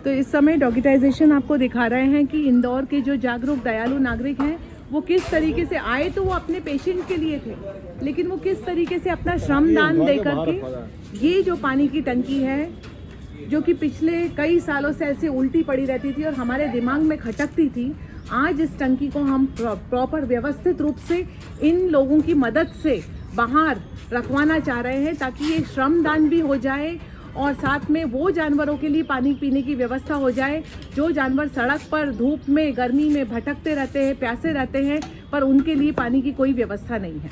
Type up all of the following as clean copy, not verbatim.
तो इस समय डॉगिटाइजेशन आपको दिखा रहे हैं कि इंदौर के जो जागरूक दयालु नागरिक हैं वो किस तरीके से आए। तो वो अपने पेशेंट के लिए थे, लेकिन वो किस तरीके से अपना श्रमदान दे करके ये जो पानी की टंकी है जो कि पिछले कई सालों से ऐसे उल्टी पड़ी रहती थी और हमारे दिमाग में खटकती थी, आज इस टंकी को हम प्रॉपर व्यवस्थित रूप से इन लोगों की मदद से बाहर रखवाना चाह रहे हैं, ताकि ये श्रमदान भी हो जाए और साथ में वो जानवरों के लिए पानी पीने की व्यवस्था हो जाए जो जानवर सड़क पर धूप में गर्मी में भटकते रहते हैं, प्यासे रहते हैं, पर उनके लिए पानी की कोई व्यवस्था नहीं है।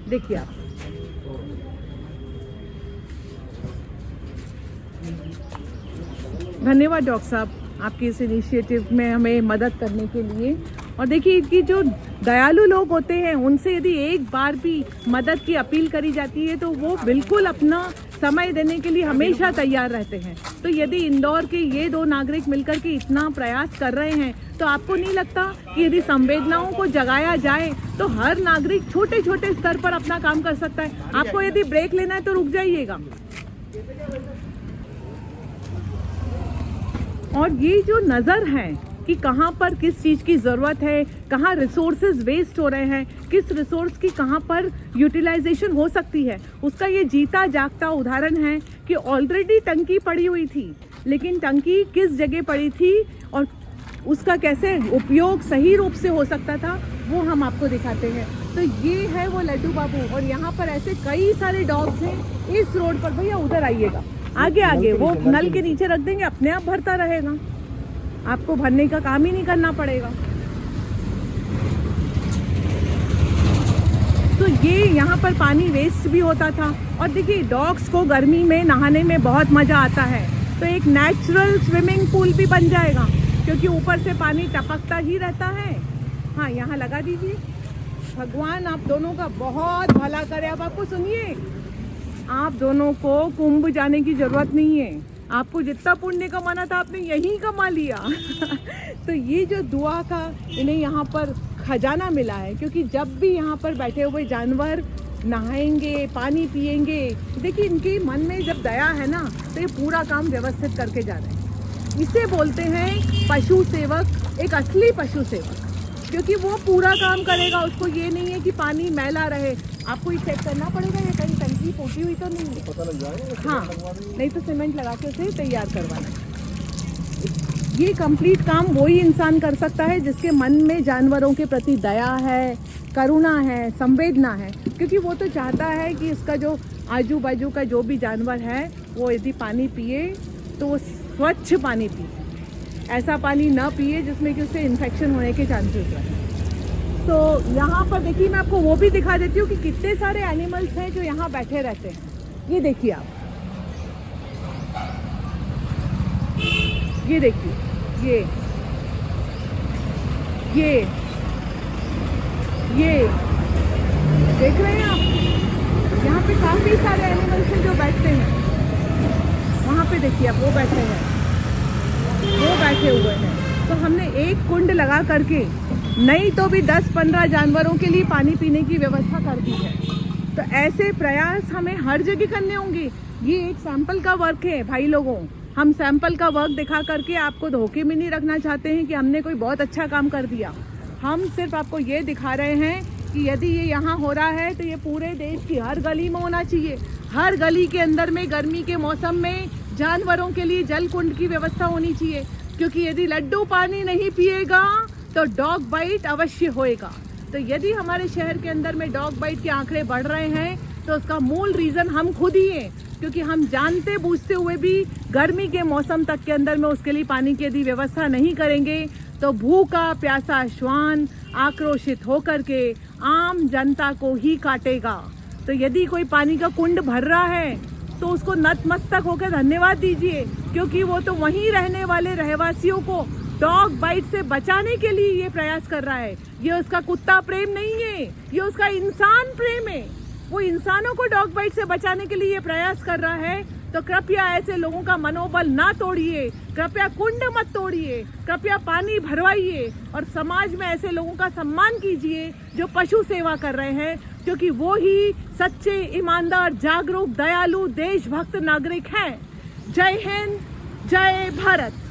देखिए आप, धन्यवाद डॉक्टर साहब आपके इस इनिशिएटिव में हमें मदद करने के लिए। और देखिए कि जो दयालु लोग होते हैं उनसे यदि एक बार भी मदद की अपील करी जाती है तो वो बिल्कुल अपना समय देने के लिए हमेशा तैयार रहते हैं। तो यदि इंदौर के ये दो नागरिक मिलकर के इतना प्रयास कर रहे हैं तो आपको नहीं लगता कि यदि संवेदनाओं को जगाया जाए तो हर नागरिक छोटे छोटे स्तर पर अपना काम कर सकता है। आपको यदि ब्रेक लेना है तो रुक जाइएगा। और ये जो नज़र है कि कहाँ पर किस चीज़ की ज़रूरत है, कहाँ रिसोर्सेज वेस्ट हो रहे हैं, किस रिसोर्स की कहाँ पर यूटिलाइजेशन हो सकती है, उसका ये जीता जागता उदाहरण है कि ऑलरेडी टंकी पड़ी हुई थी, लेकिन टंकी किस जगह पड़ी थी और उसका कैसे उपयोग सही रूप से हो सकता था वो हम आपको दिखाते हैं। तो ये है वो लड्डू बाबू और यहाँ पर ऐसे कई सारे डॉग्स हैं इस रोड पर। भैया उधर आइएगा, आगे आगे, वो नल के नीचे रख देंगे, अपने आप भरता रहेगा, आपको भरने का काम ही नहीं करना पड़ेगा। तो ये यहाँ पर पानी वेस्ट भी होता था। और देखिए डॉग्स को गर्मी में नहाने में बहुत मज़ा आता है, तो एक नेचुरल स्विमिंग पूल भी बन जाएगा क्योंकि ऊपर से पानी टपकता ही रहता है। हाँ, यहाँ लगा दीजिए। भगवान आप दोनों का बहुत भला करे। अब आपको सुनिए, आप दोनों को कुंभ जाने की ज़रूरत नहीं है, आपको जितना पुण्य कमाना था आपने यहीं कमा लिया। तो ये जो दुआ का इन्हें यहाँ पर खजाना मिला है, क्योंकि जब भी यहाँ पर बैठे हुए जानवर नहाएंगे, पानी पिएंगे, देखिए इनके मन में जब दया है ना तो ये पूरा काम व्यवस्थित करके जा रहे हैं। इसे बोलते हैं पशु सेवक, एक असली पशु सेवक, क्योंकि वो पूरा काम करेगा। उसको ये नहीं है कि पानी मैला रहे, आपको ही चेक करना पड़ेगा ये कहीं टंकी फूटी हुई तो नहीं है, पता लग जाएगा। हाँ, नहीं तो सीमेंट लगा के उसे तैयार करवाना है। ये कंप्लीट काम वही इंसान कर सकता है जिसके मन में जानवरों के प्रति दया है, करुणा है, संवेदना है, क्योंकि वो तो चाहता है कि इसका जो आजू बाजू का जो भी जानवर है वो यदि पानी पिए तो वो स्वच्छ पानी पिए, ऐसा पानी ना पिए जिसमें कि उससे इन्फेक्शन होने के चांसेस रहे। तो यहाँ पर देखिए मैं आपको वो भी दिखा देती हूँ कि कितने सारे एनिमल्स हैं जो यहाँ बैठे रहते हैं। ये देखिए आप, ये देखिए, ये देख रहे हैं आप, यहाँ पे काफ़ी सारे एनिमल्स हैं जो बैठते हैं। वहाँ पे देखिए आप, वो बैठे हैं, वो बैठे हुए हैं। तो हमने एक कुंड लगा करके नहीं तो भी 10-15 जानवरों के लिए पानी पीने की व्यवस्था कर दी है। तो ऐसे प्रयास हमें हर जगह करने होंगे। ये एक सैंपल का वर्क है भाई लोगों, हम सैंपल का वर्क दिखा करके आपको धोखे में नहीं रखना चाहते हैं कि हमने कोई बहुत अच्छा काम कर दिया। हम सिर्फ आपको ये दिखा रहे हैं कि यदि ये यहाँ हो रहा है तो ये पूरे देश की हर गली में होना चाहिए। हर गली के अंदर में गर्मी के मौसम में जानवरों के लिए जल कुंड की व्यवस्था होनी चाहिए, क्योंकि यदि लड्डू पानी नहीं पिएगा तो डॉग बाइट अवश्य होएगा। तो यदि हमारे शहर के अंदर में डॉग बाइट के आंकड़े बढ़ रहे हैं तो उसका मूल रीज़न हम खुद ही हैं, क्योंकि हम जानते बूझते हुए भी गर्मी के मौसम तक के अंदर में उसके लिए पानी की यदि व्यवस्था नहीं करेंगे तो भूखा प्यासा श्वान आक्रोशित होकर के आम जनता को ही काटेगा। तो यदि कोई पानी का कुंड भर रहा है तो उसको नतमस्तक होकर धन्यवाद दीजिए, क्योंकि वो तो वहीं रहने वाले रहवासियों को डॉग बाइट से बचाने के लिए ये प्रयास कर रहा है। ये उसका कुत्ता प्रेम नहीं है, ये उसका इंसान प्रेम है। वो इंसानों को डॉग बाइट से बचाने के लिए ये प्रयास कर रहा है। तो कृपया ऐसे लोगों का मनोबल ना तोड़िए, कृपया कुंड मत तोड़िए, कृपया पानी भरवाइए और समाज में ऐसे लोगों का सम्मान कीजिए जो पशु सेवा कर रहे हैं, क्योंकि वो ही सच्चे, ईमानदार, जागरूक, दयालु, देशभक्त नागरिक हैं। जय हिंद, जय भारत।